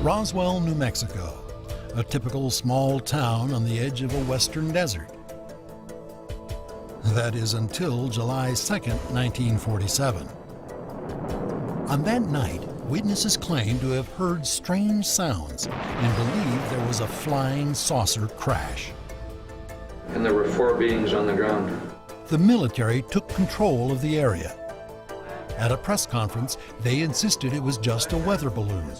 Roswell, New Mexico, a typical small town on the edge of a western desert. That is until July 2nd, 1947. On that night, witnesses claimed to have heard strange sounds and believed there was a flying saucer crash. And there were 4 beings on the ground. The military took control of the area. At a press conference, they insisted it was just a weather balloon.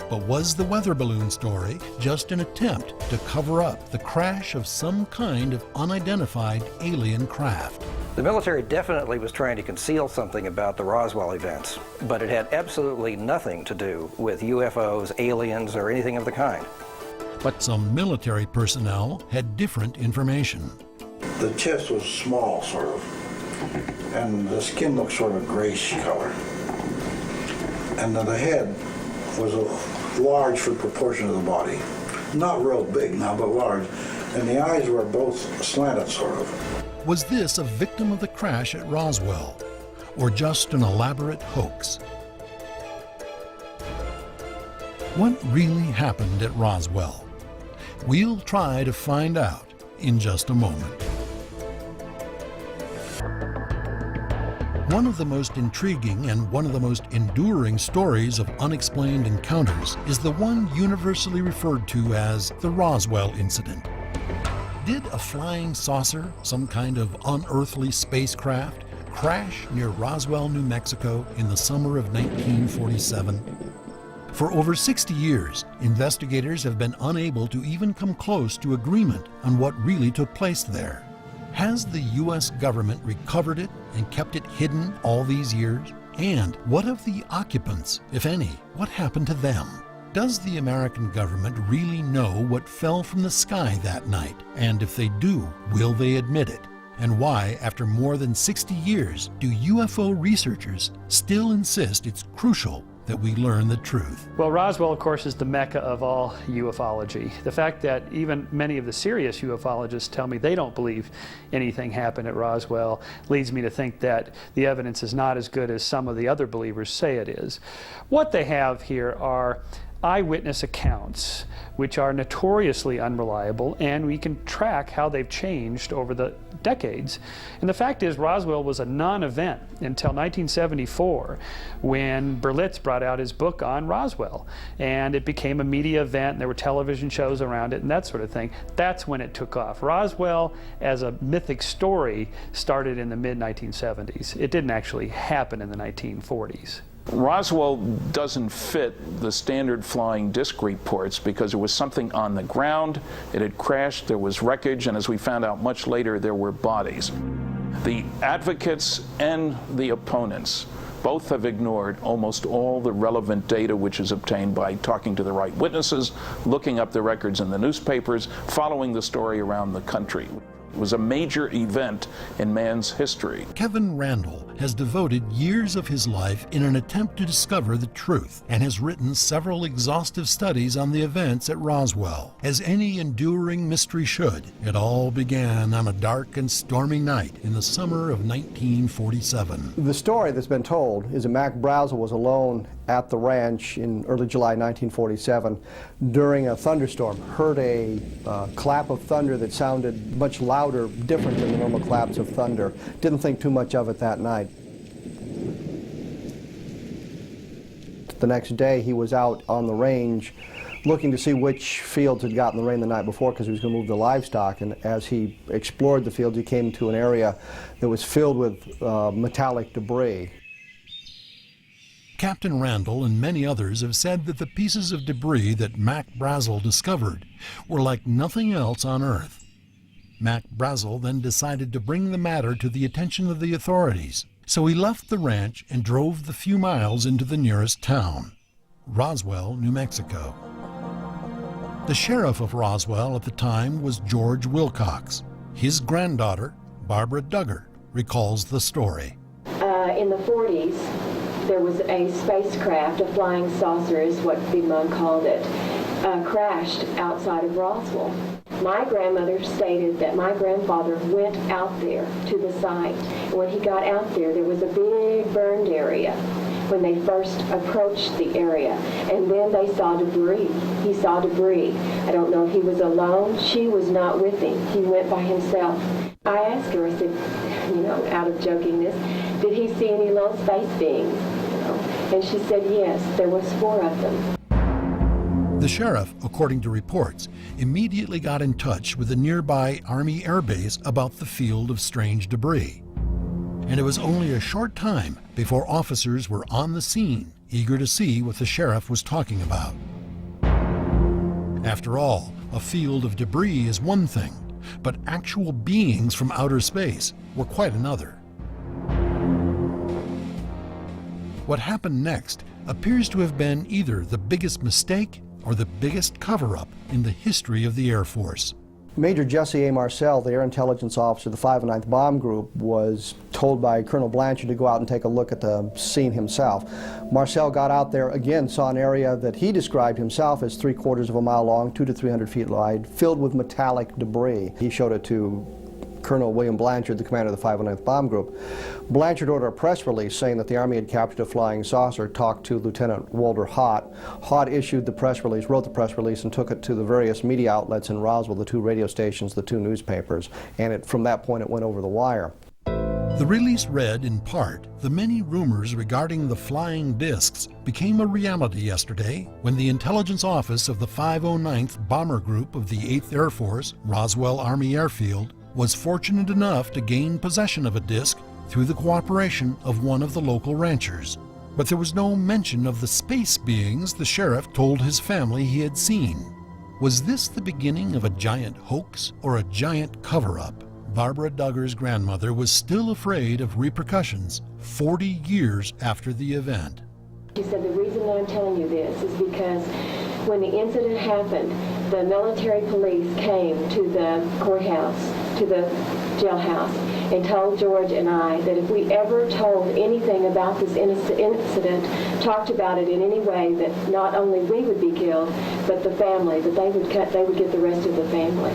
But was the weather balloon story just an attempt to cover up the crash of some kind of unidentified alien craft? The military definitely was trying to conceal something about the Roswell events, but it had absolutely nothing to do with UFOs, aliens, or anything of the kind. But some military personnel had different information. The chest was small, sort of, and the skin looked sort of grayish color. And then the head was large for proportion of the body. Not real big now, but large. And the eyes were both slanted, sort of. Was this a victim of the crash at Roswell, or just an elaborate hoax? What really happened at Roswell? We'll try to find out in just a moment. One of the most intriguing and one of the most enduring stories of unexplained encounters is the one universally referred to as the Roswell incident. Did a flying saucer, some kind of unearthly spacecraft, crash near Roswell, New Mexico in the summer of 1947? For over 60 years, investigators have been unable to even come close to agreement on what really took place there. Has the U.S. government recovered it and kept it hidden all these years? And what of the occupants, if any? What happened to them? Does the American government really know what fell from the sky that night? And if they do, will they admit it? And why, after more than 60 years, do UFO researchers still insist it's crucial that we learn the truth? Well, Roswell, of course, is the mecca of all ufology. The fact that even many of the serious ufologists tell me they don't believe anything happened at Roswell leads me to think that the evidence is not as good as some of the other believers say it is. What they have here are eyewitness accounts, which are notoriously unreliable, and we can track how they've changed over the decades. And the fact is, Roswell was a non-event until 1974, when Berlitz brought out his book on Roswell, and it became a media event, and there were television shows around it and that sort of thing. That's when it took off. Roswell, as a mythic story, started in the mid-1970s. It didn't actually happen in the 1940s. Roswell doesn't fit the standard flying disc reports because there was something on the ground, it had crashed, there was wreckage, and as we found out much later, there were bodies. The advocates and the opponents both have ignored almost all the relevant data which is obtained by talking to the right witnesses, looking up the records in the newspapers, following the story around the country. It was a major event in man's history. Kevin Randall has devoted years of his life in an attempt to discover the truth and has written several exhaustive studies on the events at Roswell. As any enduring mystery should, it all began on a dark and stormy night in the summer of 1947. The story that's been told is that Mac Brazel was alone at the ranch in early July 1947 during a thunderstorm, heard a clap of thunder that sounded much louder, different than the normal claps of thunder. Didn't think too much of it that night. The next day he was out on the range looking to see which fields had gotten the rain the night before because he was going to move the livestock, and as he explored the fields he came to an area that was filled with metallic debris. Captain Randall and many others have said that the pieces of debris that Mac Brazel discovered were like nothing else on Earth. Mac Brazel then decided to bring the matter to the attention of the authorities, so he left the ranch and drove the few miles into the nearest town, Roswell, New Mexico. The sheriff of Roswell at the time was George Wilcox. His granddaughter, Barbara Duggar, recalls the story. In the 40s, there was a spacecraft, a flying saucer is what Big Mom called it, crashed outside of Roswell. My grandmother stated that my grandfather went out there to the site. And when he got out there, there was a big burned area. when they first approached the area. And then they saw debris. He saw debris. I don't know if he was alone. She was not with him. He went by himself. I asked her, I said, you know, out of jokingness, did he see any little space beings? You know? And she said, yes, there was 4 of them. The sheriff, according to reports, immediately got in touch with the nearby Army Air Base about the field of strange debris. And it was only a short time before officers were on the scene, eager to see what the sheriff was talking about. After all, a field of debris is one thing, but actual beings from outer space were quite another. What happened next appears to have been either the biggest mistake or the biggest cover-up in the history of the Air Force. Major Jesse A. Marcel, the air intelligence officer of the 509th Bomb Group, was told by Colonel Blanchard to go out and take a look at the scene himself. Marcel got out there, again, saw an area that he described himself as 3/4 of a mile long, 200 to 300 feet wide, filled with metallic debris. He showed it to Colonel William Blanchard, the commander of the 509th Bomb Group. Blanchard ordered a press release saying that the Army had captured a flying saucer, talked to Lieutenant Walter Hott. Hott issued the press release, wrote the press release, and took it to the various media outlets in Roswell, the 2 radio stations, the 2 newspapers, and from that point it went over the wire. The release read, in part, the many rumors regarding the flying discs became a reality yesterday when the intelligence office of the 509th Bomber Group of the 8th Air Force, Roswell Army Airfield, was fortunate enough to gain possession of a disc through the cooperation of one of the local ranchers. But there was no mention of the space beings the sheriff told his family he had seen. Was this the beginning of a giant hoax or a giant cover-up? Barbara Duggar's grandmother was still afraid of repercussions 40 years after the event. She said, the reason I'm telling you this is because when the incident happened, the military police came to the courthouse, to the jailhouse, and told George and I that if we ever told anything about this incident, talked about it in any way, that not only we would be killed, but the family, that they would get the rest of the family.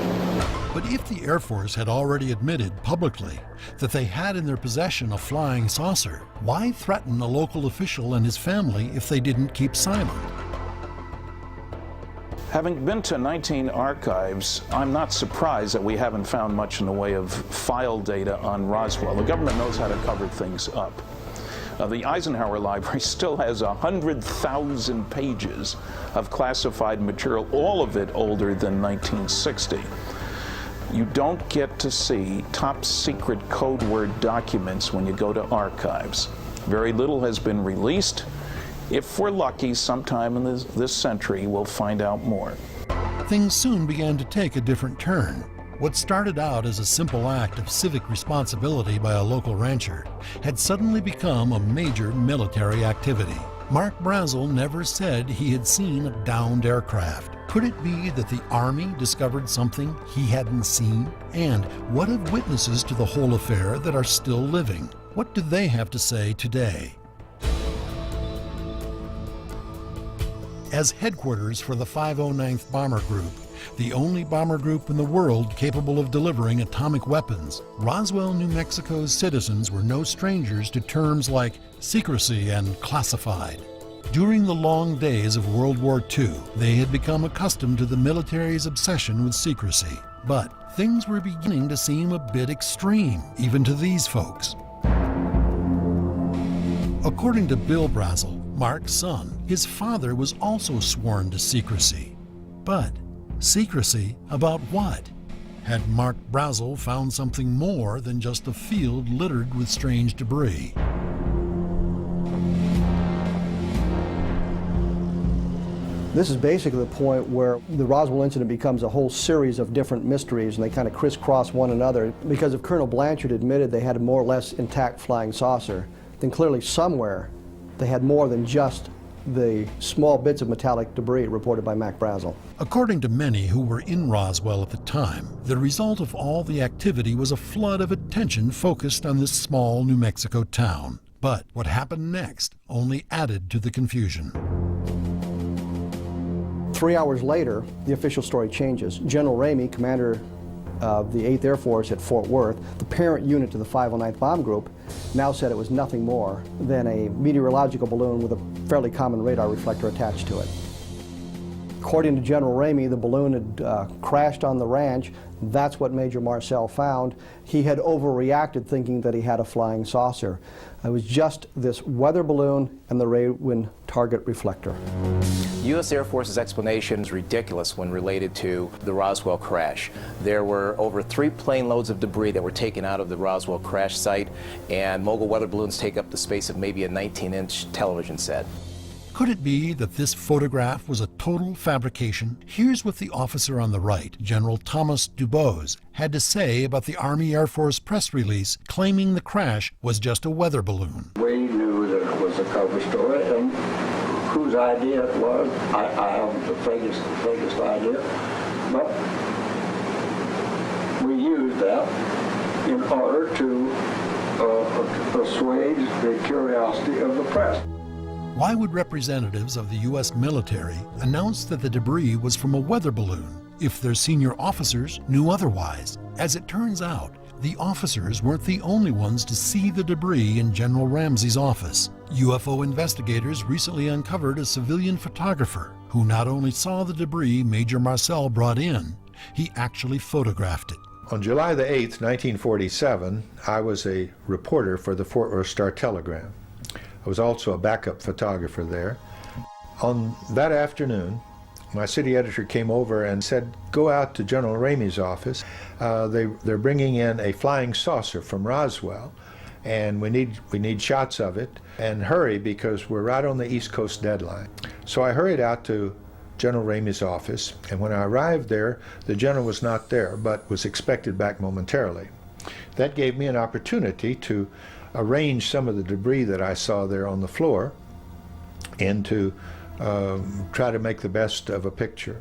But if the Air Force had already admitted publicly that they had in their possession a flying saucer, why threaten a local official and his family if they didn't keep silent? Having been to 19 archives, I'm not surprised that we haven't found much in the way of file data on Roswell. The government knows how to cover things up. The Eisenhower Library still has 100,000 pages of classified material, all of it older than 1960. You don't get to see top secret code word documents when you go to archives. Very little has been released. If we're lucky, sometime in this century, we'll find out more. Things soon began to take a different turn. What started out as a simple act of civic responsibility by a local rancher had suddenly become a major military activity. Mark Brazel never said he had seen a downed aircraft. Could it be that the Army discovered something he hadn't seen? And what of witnesses to the whole affair that are still living? What do they have to say today? As headquarters for the 509th Bomber Group, the only bomber group in the world capable of delivering atomic weapons, Roswell, New Mexico's citizens were no strangers to terms like secrecy and classified. During the long days of World War II, they had become accustomed to the military's obsession with secrecy. But things were beginning to seem a bit extreme, even to these folks. According to Bill Brazel, Mark's son, his father was also sworn to secrecy. But secrecy about what? Had Mark Brazel found something more than just a field littered with strange debris? This is basically the point where the Roswell incident becomes a whole series of different mysteries, and they kind of crisscross one another. Because if Colonel Blanchard admitted they had a more or less intact flying saucer, then clearly somewhere they had more than just the small bits of metallic debris reported by Mac Brazel. According to many who were in Roswell at the time, the result of all the activity was a flood of attention focused on this small New Mexico town. But what happened next only added to the confusion. 3 hours later, the official story changes. General Ramey, commander of the 8th Air Force at Fort Worth, the parent unit to the 509th Bomb Group, now said it was nothing more than a meteorological balloon with a fairly common radar reflector attached to it. According to General Ramey, the balloon had crashed on the ranch. That's what Major Marcel found. He had overreacted thinking that he had a flying saucer. It was just this weather balloon and the Raywin target reflector. U.S. Air Force's explanation is ridiculous when related to the Roswell crash. There were over 3 plane loads of debris that were taken out of the Roswell crash site, and mogul weather balloons take up the space of maybe a 19-inch television set. Could it be that this photograph was a total fabrication? Here's what the officer on the right, General Thomas Dubose, had to say about the Army Air Force press release claiming the crash was just a weather balloon. We knew that it was a cover story, and whose idea it was, I haven't the vaguest idea, but we used that in order to assuage the curiosity of the press. Why would representatives of the U.S. military announce that the debris was from a weather balloon if their senior officers knew otherwise? As it turns out, the officers weren't the only ones to see the debris in General Ramsey's office. UFO investigators recently uncovered a civilian photographer who not only saw the debris Major Marcel brought in, he actually photographed it. On July the 8th, 1947, I was a reporter for the Fort Worth Star-Telegram. I was also a backup photographer there. On that afternoon, my city editor came over and said, go out to General Ramey's office. They're bringing in a flying saucer from Roswell, and we need shots of it, and hurry because we're right on the East Coast deadline. So I hurried out to General Ramey's office, and when I arrived there, the general was not there, but was expected back momentarily. That gave me an opportunity to arrange some of the debris that I saw there on the floor and to try to make the best of a picture.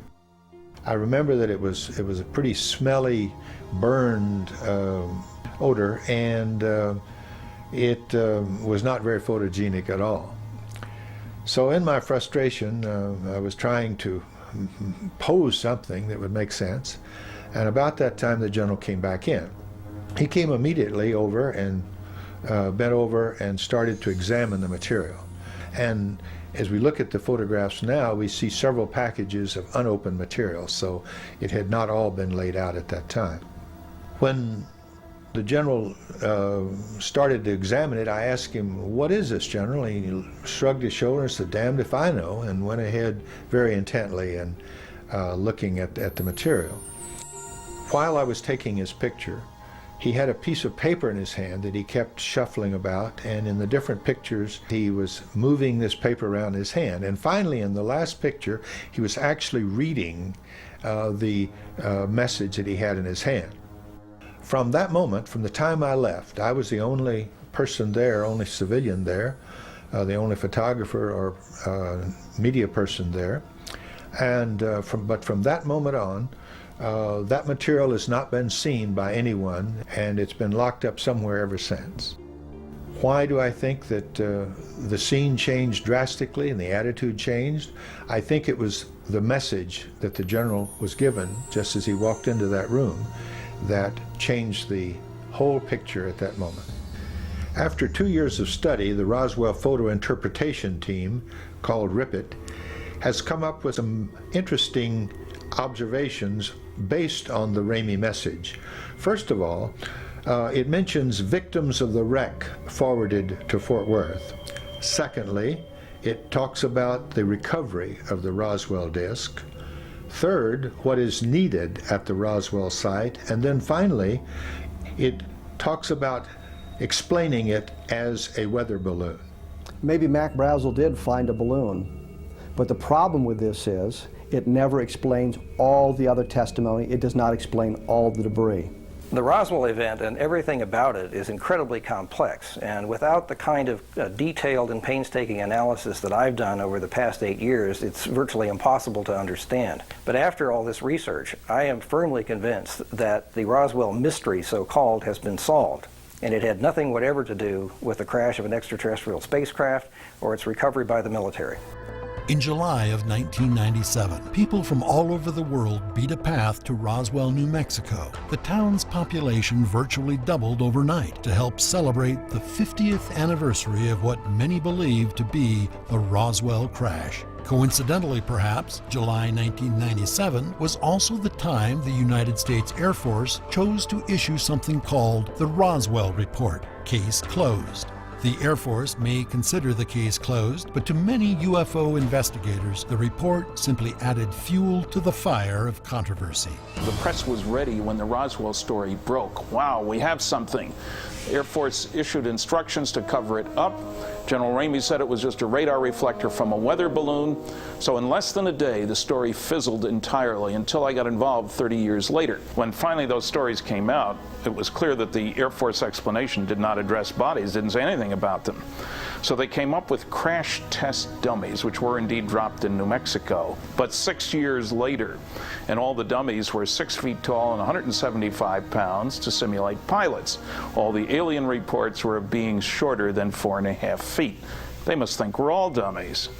I remember that it was a pretty smelly, burned odor, and it was not very photogenic at all. So in my frustration, I was trying to pose something that would make sense, and about that time the general came back in. He came immediately over and bent over and started to examine the material. And as we look at the photographs now, we see several packages of unopened material, so it had not all been laid out at that time. When the general started to examine it, I asked him, what is this, General? He shrugged his shoulders and said, damned if I know, and went ahead very intently and looking at the material. While I was taking his picture, he had a piece of paper in his hand that he kept shuffling about, and in the different pictures he was moving this paper around his hand. And finally, in the last picture, he was actually reading the message that he had in his hand. From that moment, from the time I left, I was the only person there, only civilian there, the only photographer or media person there. And but from that moment on, that material has not been seen by anyone, and it's been locked up somewhere ever since. Why do I think that the scene changed drastically and the attitude changed? I think it was the message that the general was given just as he walked into that room that changed the whole picture at that moment. After 2 years of study, the Roswell Photo Interpretation Team, called RIPIT, has come up with some interesting observations based on the Ramey message. First of all, it mentions victims of the wreck forwarded to Fort Worth. Secondly, it talks about the recovery of the Roswell disk. Third, what is needed at the Roswell site. And then finally, it talks about explaining it as a weather balloon. Maybe Mac Brazel did find a balloon, but the problem with this is it never explains all the other testimony. It does not explain all the debris. The Roswell event and everything about it is incredibly complex, and without the kind of detailed and painstaking analysis that I've done over the past 8 years, it's virtually impossible to understand. But after all this research, I am firmly convinced that the Roswell mystery, so-called, has been solved, and it had nothing whatever to do with the crash of an extraterrestrial spacecraft or its recovery by the military. In July of 1997, people from all over the world beat a path to Roswell, New Mexico. The town's population virtually doubled overnight to help celebrate the 50th anniversary of what many believe to be the Roswell crash. Coincidentally, perhaps, July 1997 was also the time the United States Air Force chose to issue something called the Roswell Report, case closed. The Air Force may consider the case closed, but to many UFO investigators, the report simply added fuel to the fire of controversy. The press was ready when the Roswell story broke. Wow, we have something. Air Force issued instructions to cover it up. General Ramey said it was just a radar reflector from a weather balloon. So in less than a day, the story fizzled entirely until I got involved 30 years later. When finally those stories came out, it was clear that the Air Force explanation did not address bodies, didn't say anything about them. So they came up with crash test dummies, which were indeed dropped in New Mexico. But 6 years later, and all the dummies were 6 feet tall and 175 pounds to simulate pilots. All the alien reports were of beings shorter than 4.5 feet. They must think we're all dummies.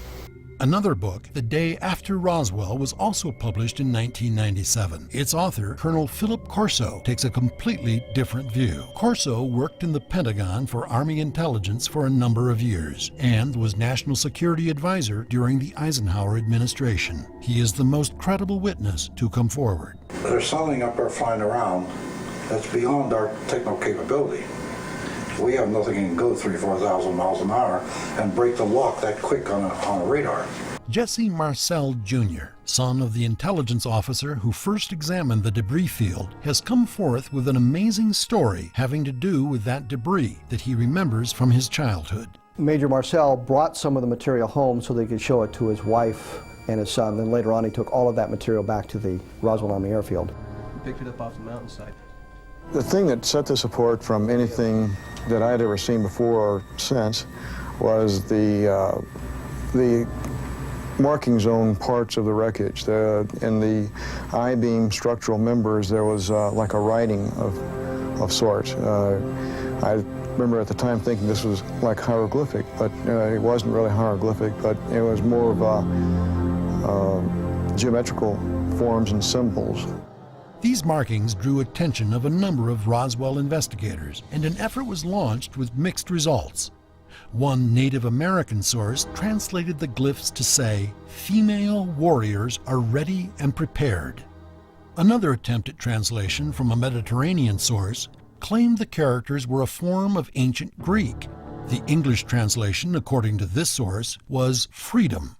Another book, The Day After Roswell, was also published in 1997. Its author, Colonel Philip Corso, takes a completely different view. Corso worked in the Pentagon for Army intelligence for a number of years and was National Security Advisor during the Eisenhower administration. He is the most credible witness to come forward. There's something up there flying around that's beyond our technical capability. We have nothing that can go 3,000 or 4,000 miles an hour and break the lock that quick on a radar. Jesse Marcel Jr., son of the intelligence officer who first examined the debris field, has come forth with an amazing story having to do with that debris that he remembers from his childhood. Major Marcel brought some of the material home so they could show it to his wife and his son. Then later on he took all of that material back to the Roswell Army Airfield. He picked it up off the mountainside. The thing that set this apart from anything that I had ever seen before or since was the marking zone parts of the wreckage. In the I-beam structural members, there was like a writing of sorts. I remember at the time thinking this was like hieroglyphic, but it wasn't really hieroglyphic, but it was more of geometrical forms and symbols. These markings drew attention of a number of Roswell investigators, and an effort was launched with mixed results. One Native American source translated the glyphs to say, "Female warriors are ready and prepared." Another attempt at translation from a Mediterranean source claimed the characters were a form of ancient Greek. The English translation, according to this source, was freedom.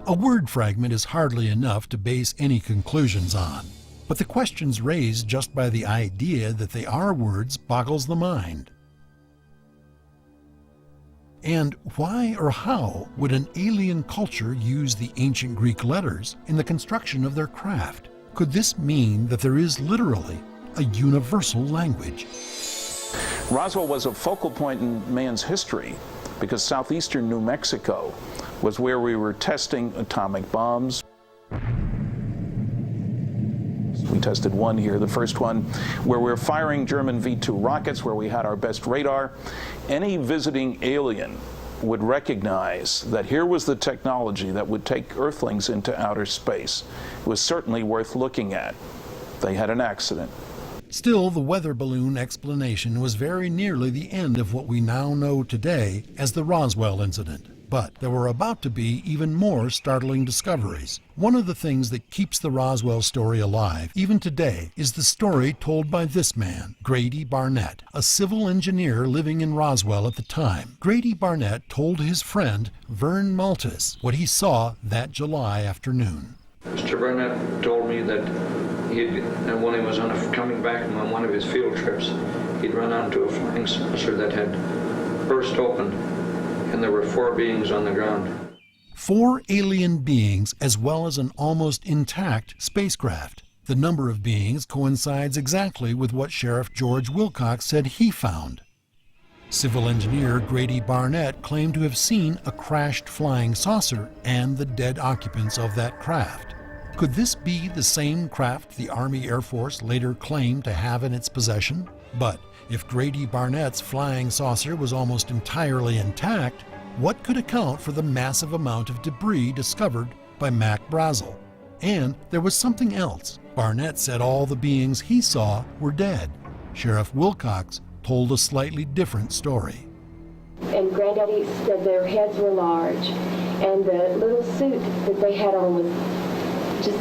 A word fragment is hardly enough to base any conclusions on, but the questions raised just by the idea that they are words boggles the mind. And why or how would an alien culture use the ancient Greek letters in the construction of their craft? Could this mean that there is literally a universal language? Roswell was a focal point in man's history because southeastern New Mexico was where we were testing atomic bombs. We tested one here, the first one, where we were firing German V-2 rockets, where we had our best radar. Any visiting alien would recognize that here was the technology that would take Earthlings into outer space. It was certainly worth looking at. They had an accident. Still, the weather balloon explanation was very nearly the end of what we now know today as the Roswell incident. But there were about to be even more startling discoveries. One of the things that keeps the Roswell story alive, even today, is the story told by this man, Grady Barnett, a civil engineer living in Roswell at the time. Grady Barnett told his friend, Vern Maltus, what he saw that July afternoon. Mr. Barnett told me that when he was coming back on one of his field trips, he'd run onto a flying saucer that had burst open, and there were 4 beings on the ground. 4 alien beings as well as an almost intact spacecraft. The number of beings coincides exactly with what Sheriff George Wilcox said he found. Civil engineer Grady Barnett claimed to have seen a crashed flying saucer and the dead occupants of that craft. Could this be the same craft the Army Air Force later claimed to have in its possession? But if Grady Barnett's flying saucer was almost entirely intact, What could account for the massive amount of debris discovered by Mac Brazel? And there was something else. Barnett said all the beings he saw were dead. Sheriff Wilcox told a slightly different story. And Granddaddy said their heads were large, and the little suit that they had on was just,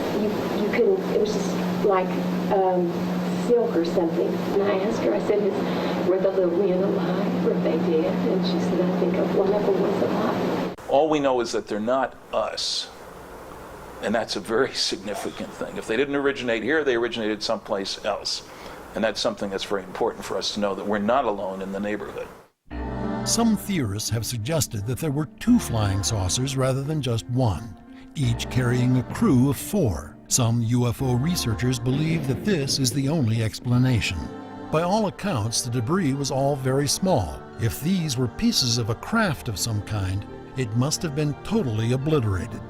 you couldn't, it was just like silk or something. And I asked her, I said, were the little men alive? Were they dead? And she said, I think one of them was alive. All we know is that they're not us. And that's a very significant thing. If they didn't originate here, they originated someplace else. And that's something that's very important for us to know, that we're not alone in the neighborhood. Some theorists have suggested that there were 2 flying saucers rather than just one, each carrying a crew of 4. Some UFO researchers believe that this is the only explanation. By all accounts, the debris was all very small. If these were pieces of a craft of some kind, it must have been totally obliterated.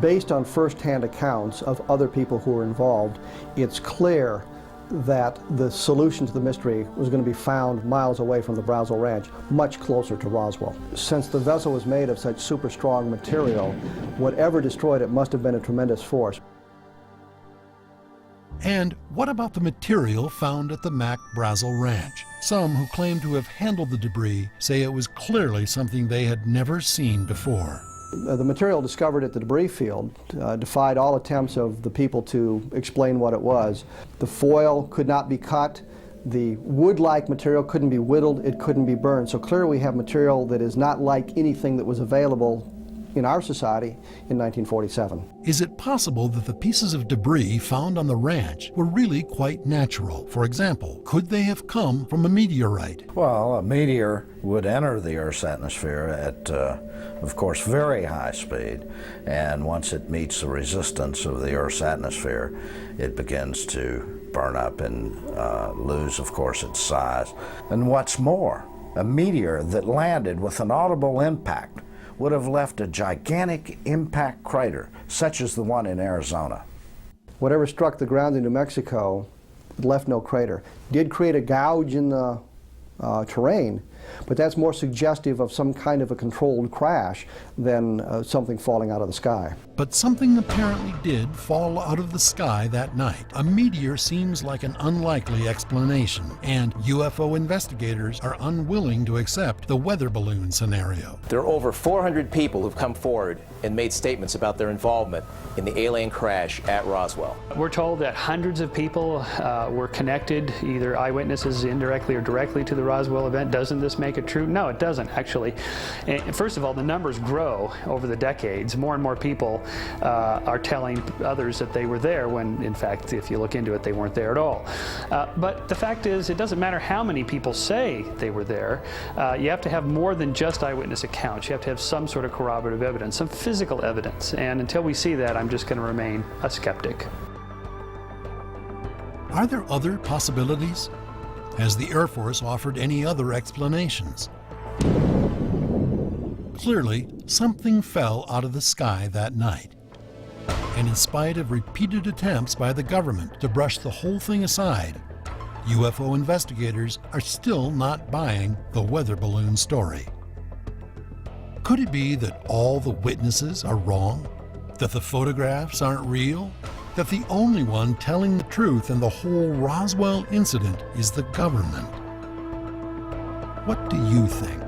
Based on first-hand accounts of other people who were involved, it's clear that the solution to the mystery was going to be found miles away from the Brazel Ranch, much closer to Roswell. Since the vessel was made of such super strong material, whatever destroyed it must have been a tremendous force. And what about the material found at the Mac Brazel Ranch? Some who claim to have handled the debris say it was clearly something they had never seen before. The material discovered at the debris field defied all attempts of the people to explain what it was. The foil could not be cut, the wood-like material couldn't be whittled, it couldn't be burned. So clearly we have material that is not like anything that was available in our society in 1947. Is it possible that the pieces of debris found on the ranch were really quite natural? For example, could they have come from a meteorite? Well, a meteor would enter the Earth's atmosphere at, of course, very high speed, and once it meets the resistance of the Earth's atmosphere, it begins to burn up and lose, of course, its size. And what's more, a meteor that landed with an audible impact would have left a gigantic impact crater, such as the one in Arizona. Whatever struck the ground in New Mexico left no crater. Did create a gouge in the terrain, but that's more suggestive of some kind of a controlled crash than something falling out of the sky. But something apparently did fall out of the sky that night. A meteor seems like an unlikely explanation, and UFO investigators are unwilling to accept the weather balloon scenario. There are over 400 people who've come forward and made statements about their involvement in the alien crash at Roswell. We're told that hundreds of people were connected, either eyewitnesses indirectly or directly, to the Roswell event. Doesn't this make it true? No, it doesn't, actually. And first of all, the numbers grow over the decades. More and more people are telling others that they were there when, in fact, if you look into it, they weren't there at all. But the fact is, it doesn't matter how many people say they were there. You have to have more than just eyewitness accounts. You have to have some sort of corroborative evidence, some physical evidence. And until we see that, I'm just going to remain a skeptic. Are there other possibilities? Has the Air Force offered any other explanations? Clearly, something fell out of the sky that night. And in spite of repeated attempts by the government to brush the whole thing aside, UFO investigators are still not buying the weather balloon story. Could it be that all the witnesses are wrong? That the photographs aren't real? That the only one telling the truth in the whole Roswell incident is the government? What do you think?